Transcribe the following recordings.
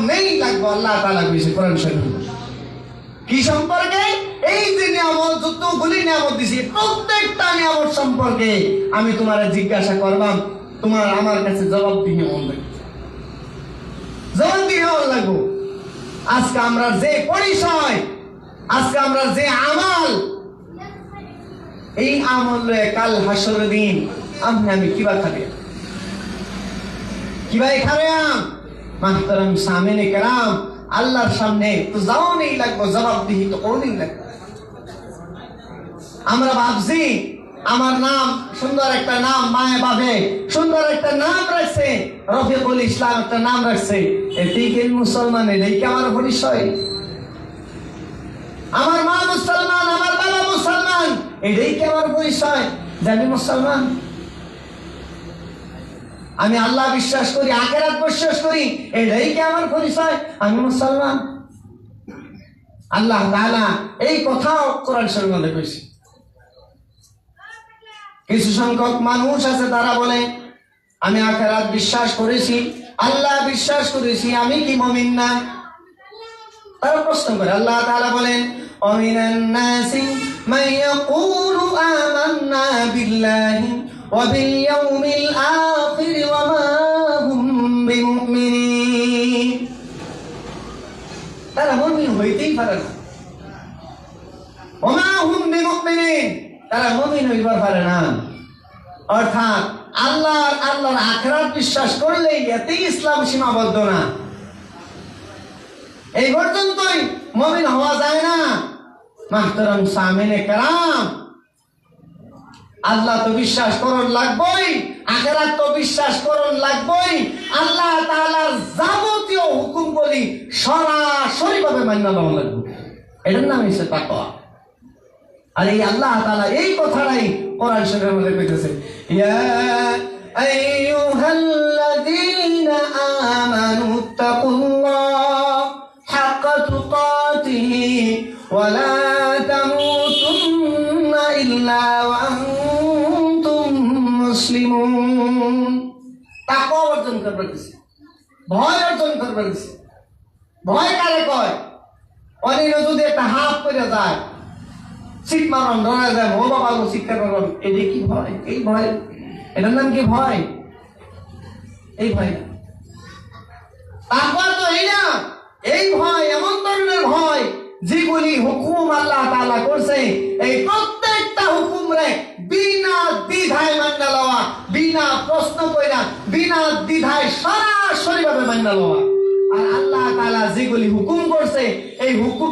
নেই লাগবে। আল্লাহ তাআলা কইছে কোরআন শরীফে কি সম্পর্কে? এই যে নিয়ামত, যতগুলি নিয়ামত দিছি প্রত্যেকটা নিয়ামত সম্পর্কে আমি তোমারে জিজ্ঞাসা করবাম, তোমার আমার কাছে জবাব দিতে হবে, জবাব দিতে লাগবো। আজকে আমরা যে পরিচয়, আজকে আমরা যে আমাল, এই আমল কাল হাসরের দিন আমি কিবা খাবে, কিভাবে খাবে? মাহতারাম সামিনে কেরাম, আল্লাহর সামনে তো যাও নেই লাগবো, জবাবদিহি তো কোনদিন লাগবে। আমরা ভাবছি আমার নাম সুন্দর একটা নাম, মায়ে বাপে সুন্দর একটা নাম রাখছে, রফিকুল ইসলাম একটা নাম রাখছে, এতেই কি মুসলমান? এটাই কি আমার পরিচয়? আমার মা মুসলমান, আমার বাবা মুসলমান, এটাই কি আমার পরিচয় যে আমি মুসলমান? আমি আল্লাহ বিশ্বাস করি, আখিরাত বিশ্বাস করি, এটাই কি আমার পরিচয় আমি মুসলমান? আল্লাহ তাআলা এই কথাও কোরআন শরীফের মধ্যে কইছে। কিছু সংখ্যক মানুষ আছে তারা বলে আমি আখিরাত বিশ্বাস করেছি, আল্লাহ বিশ্বাস করেছি, আমি কি মুমিন না? তারা প্রশ্ন করে। আল্লাহ তাআলা বলেন ওয়ামিনান নাসি মান ইয়াকুলু আমান্না বিল্লাহি ওয়া বিল ইয়াউমিল আখির ওয়া মা হুম বিমুমিনিন। তারা মুমিন হইতেই পারে না। ওয়া মা হুম বিমুমিনিন, তারা মুমিন হইবার পারে না। অর্থাৎ আল্লাহর আখিরাত বিশ্বাস করলেই এতেই ইসলাম সীমাবদ্ধ না, এই পর্যন্তই মুমিন হওয়া যায় না। মাহতারাম সামিনে কেরাম, আল্লাহ তো বিশ্বাস করন লাগবই, আখিরাত তো বিশ্বাস করন লাগবই, আল্লাহ তাআলার যাবতীয় হুকুমগুলি সরাসরি ভাবে মান্য নেওয়া লাগবে। এটার নাম হচ্ছে তাকওয়া। আর এই আল্লাহ তাআলা এই কথাটাই কোরআন শরীফের মধ্যে কইতেছে, ইয়া আইয়ুহাল্লাযীনা আমানু তাকুল্লাহ হাক্কা তুকাতিহি ওয়া লা তামুতুন্না ইল্লা ওয়া আনতুম মুসলিমুন। তাকওয়া অর্জন করবে দিছে, ভয় অর্জন করবে দিছে। ভয় কারে কয়? অনেক যদি একটা হাত করে যায়, শিখ মারণ ধরা যায়, ও বাবা শিক্ষা করুন, এটা কি ভয়? এই ভয়, এটার নাম কি ভয়? এই ভয় তাকওয়া তো এই না। এই ভয় এমন ধরনের ভয় যেগুলি হুকুম আল্লাহ তাআলা করছে, এই প্রত্যেকটা হুকুম রে বিনা দ্বিধায় মান্য লওয়া, বিনা প্রশ্ন কইরা, বিনা দ্বিধায় সরাসরি ভাবে মান্য লওয়া। আর আল্লাহ তাআলা যেগুলি হুকুম করছে, এই হুকুম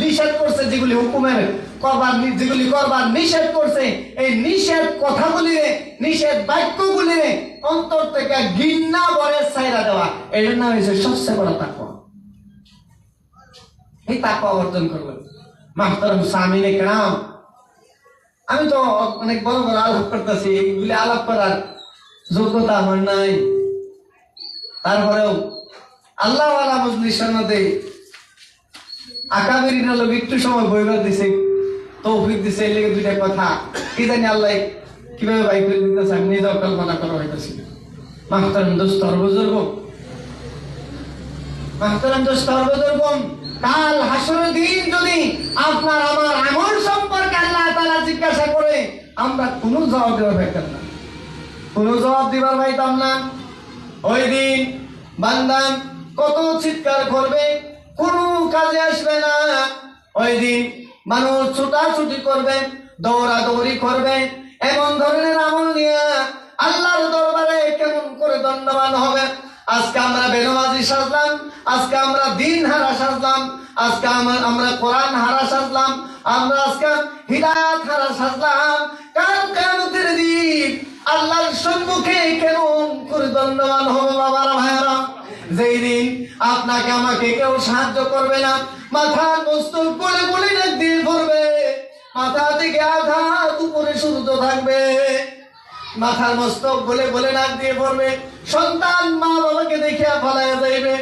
নিষেধ করছে, যেগুলি হুকুমের করবার, যেগুলি করবার নিষেধ করছে, এই নিষেধ কথাগুলিরে, নিষেধ বাক্যগুলিরে অন্তর থেকে ঘৃণা ভরে ছাইরা দেওয়া, এর নাম হচ্ছে সবচেয়ে বড় তাকওয়া। এই তাকওয়া অর্জন করবেন। মাহতারাম সামিনে কেরাম, আমি তো অনেক বড় বড় আলাপ করতেছি, এগুলি আলাপ করার যোগ্যতা আমার নাই, তারপরেও আল্লাহ ওয়ালা মজলিসের মধ্যে আকাবিরিনা লোক একটু সময় বইবার দিছে, তৌফিক দিছে, এর লেগে দুইটা কথা কি জানি আল্লাহ কিভাবে বাইক করে দিতেছে আমি নিজেও কল্পনা করা হইতেছি। মাহতারাম দোস্ত বুজুর্গ, মাহতারাম দোস্ত বুজুর্গ, কাল হাসরের দিন যদি আপনার আমার আমল সম্পর্কে আল্লাহ তাআলা জিজ্ঞাসা করে, আমরা কোনো জবাব দিবার পাইতাম না, কোনো জবাব দিবার পাইতাম না। ওই দিন বান্দা কত চিৎকার করবে, কোনো কাজে আসবে না। ওই দিন মানুষ ছুটাছুটি করবে, দৌড়াদৌড়ি করবে, এমন ধরনের আমল নিয়ে আল্লাহর দরবারে কেমন করে দণ্ডবান হবে। আজকে আমরা বেনামাজি সাজলাম, আজকে আমরা দিন হারা সাজলাম, আজকে আমরা কোরআন হারা সাজলাম, আমরা আজকে হিদায়াত হারা সাজলাম। কাল কিয়ামতের দিন আল্লাহর সম্মুখে কেমন করে দণ্ডবান হবে বাবারা ভাইয়ারা। যেই দিন আপনাকে আমাকে কেউ সাহায্য করবে না, মাথা মস্তক বলে বলে নাক দিয়ে পড়বে, মাথা থেকে আঘাত উপরে সূর্য থাকবে, মাথার মস্তক বলে বলে নাক দিয়ে পড়বে। সন্তান মা বাবাকে দেখিয়া ফলাইয়া যাইবে,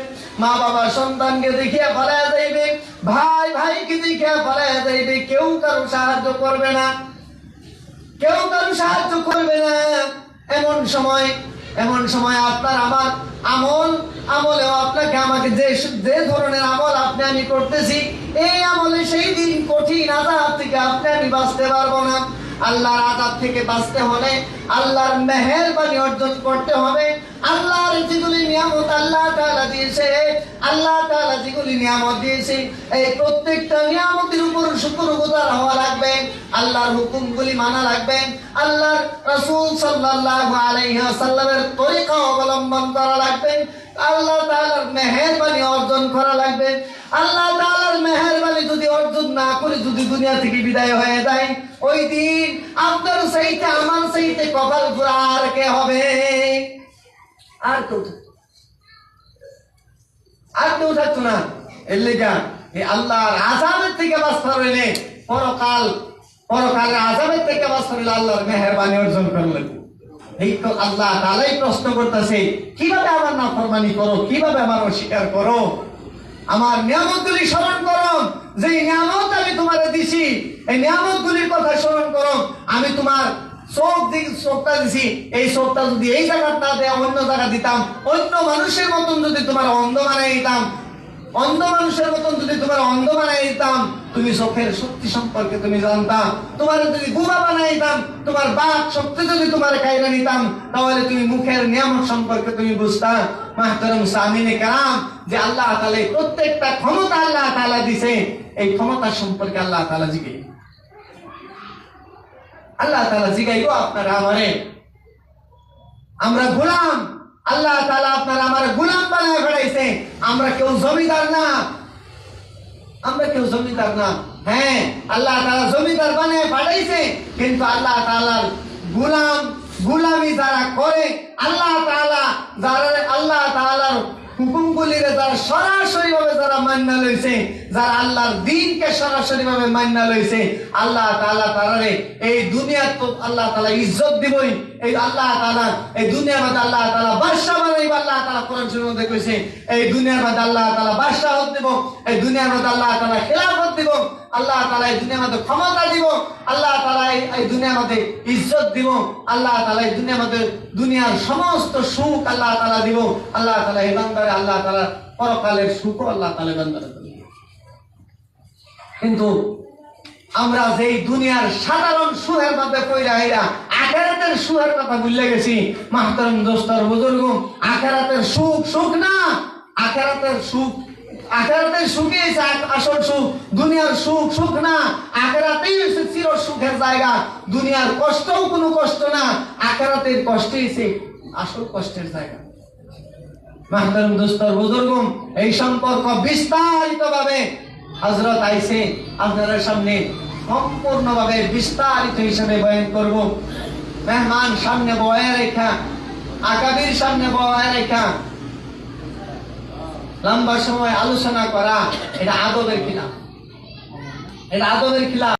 মা বাবা সন্তানকে দেখিয়া ফলাইয়া যাইবে, ভাই ভাইকে দেখিয়া ফলাইয়া যাইবে। কেউ কারো সাহায্য করবে না, কেউ কারো সাহায্য করবে না। এমন সময় এমন সময় আপনার আমার আমলেও আপনাকে আমাকে যে ধরনের আমল আপনি আমি করতেছি, এই আমলে সেই দিন কঠিন আযাব থেকে আপনি আমি বাঁচতে পারবো না। আল্লাহর আযাব থেকে বাঁচতে হলে আল্লাহর মেহেরবানি অর্জন করতে হবে। আল্লাহর যেগুলি নিয়ামত আল্লাহ তাআলা দিয়েছে, আল্লাহ তাআলা যেগুলি নিয়ামত দিয়েছে, এই প্রত্যেকটা নিয়ামতের উপর শুকরগুজার হওয়া লাগবে। আল্লাহর হুকুমগুলি মানা লাগবে। আল্লাহর রাসূল সাল্লাল্লাহু আলাইহি ওয়াসাল্লামের তরিকা অবলম্বন করা লাগবে। আল্লাহ তাআলার মেহেরবানি অর্জন করা লাগবে। আল্লাহ তাআলার মেহেরবানি যদি অর্জন না করে যদি দুনিয়া থেকে বিদায় হয়ে যায়, ওই দিন আপনার চাইতে আমার চাইতে কপাল পোড়া আর কে হবে? আর কেউ থাকতো না। এর লেগা এই আল্লাহর আযাবের থেকে বাঁচতে হইলে পরকালের আযাবের থেকে বাঁচতে হইলে আল্লাহর মেহেরবানি অর্জন করলেন। এই তো আল্লাহ তাআলাই প্রশ্ন করতেছে, কিভাবে আমার নাফরমানি করো, কিভাবে আমার অস্বীকার করো? আমার নিয়ামতগুলি স্মরণ করো, যে নিয়ামত আমি তোমারে দিছি, এই নিয়ামতগুলির কথা স্মরণ করো। আমি তোমার চোখটা দিছি, এই চোখটা যদি এই জায়গা না দেয়া অন্য জায়গা দিতাম, অন্য মানুষের মতন যদি তোমার অন্ধ বানাই দিতাম, অন্ধ মানুষের মতন যদি তোমার অন্ধ বানাই দিতাম, তুমি চোখের শক্তি সম্পর্কে তুমি জানতাম। তোমার যদি বুবা বানাই দিতাম, তোমার বাক শক্তি যদি তোমার কায়রা নিতাম, তাহলে তুমি মুখের নিয়ামত সম্পর্কে তুমি বুঝতাম। মাহতারাম সামিনে কারাম, যে আল্লাহ তাআলা প্রত্যেকটা ক্ষমতা আল্লাহ তাআলা দিছে, এই ক্ষমতা সম্পর্কে আল্লাহ তাআলা জিজ্ঞেস, আল্লাহ তাআলা জিজ্ঞাইবো আপনারা আমারে। আমরা গোলাম, আল্লাহ তাআলা আপনারা আমার গোলাম বানায় ফেলাইছে। আমরা কেউ জমিদার না, আমরা কেউ জমিদার না। হ্যাঁ, আল্লাহ তাআলা জমিদার বানায় পাঠাইছে, কিন্তু আল্লাহ তাআলার গোলামি যারা করে, আল্লাহ তাআলার হুকুমগুলিরে যারা সরাসরি ভাবে যারা মান্না লইছে, যারা আল্লাহর দ্বীনকে সরাসরি ভাবে মান্না লইছে, আল্লাহ তাআলা তারারে এই দুনিয়ার তো আল্লাহ তাআলা ইজ্জত দিবই। এই আল্লাহ তাআলা এই দুনিয়ার মধ্যে আল্লাহ তাআলা বাদশা বানাইব। আল্লাহ তাআলা কোরআন শরীফের মধ্যে কইছে, এই দুনিয়ার মধ্যে আল্লাহ তাআলা বাদশাহত দিব, এই দুনিয়ার মধ্যে আল্লাহ তাআলা খেলাফত দিব, আল্লাহ তাআলা এই দুনিয়ার মধ্যে ক্ষমতা দিব, আল্লাহ তাআলা এই দুনিয়ার মধ্যে ইজ্জত দিব, আল্লাহ তাআলা এই দুনিয়ার মধ্যে দুনিয়ার সমস্ত সুখ আল্লাহ তাআলা দিব। আল্লাহ তাআলা এই বান্দারে আল্লাহ তাআলা পরকালের সুখ আল্লাহ তাআলা বান্দারে দিবেন। কিন্তু আমরা যেই দুনিয়ার সাধারণ সুখের মধ্যে পইরা আইরা আখিরাতের সুখের কথা ভুলে গেছি। মাহতারাম দোস্তর বুজুর্গ, আখিরাতের সুখ না, আখিরাতের সুখই হচ্ছে আসল সুখ। দুনিয়ার সুখ না, আখিরাতেই হচ্ছে চির সুখের জায়গা। দুনিয়ার কষ্টও কোনো কষ্ট না, আখিরাতের কষ্টই হচ্ছে আসল কষ্টের জায়গা। মাহতারাম দোস্তর বুজুর্গ, এই সম্পর্ক বিস্তারিত ভাবে হযরত আইছে আপনাদের সামনে সম্পূর্ণভাবে বিস্তারিত হিসেবে বয়ান করব। মেহমান সামনে বয়া রেখা, আকাবির সামনে বয়া রেখা লম্বা সময় আলোচনা করা, এটা আদবের খিলাফ, এটা আদবের খিলাফ।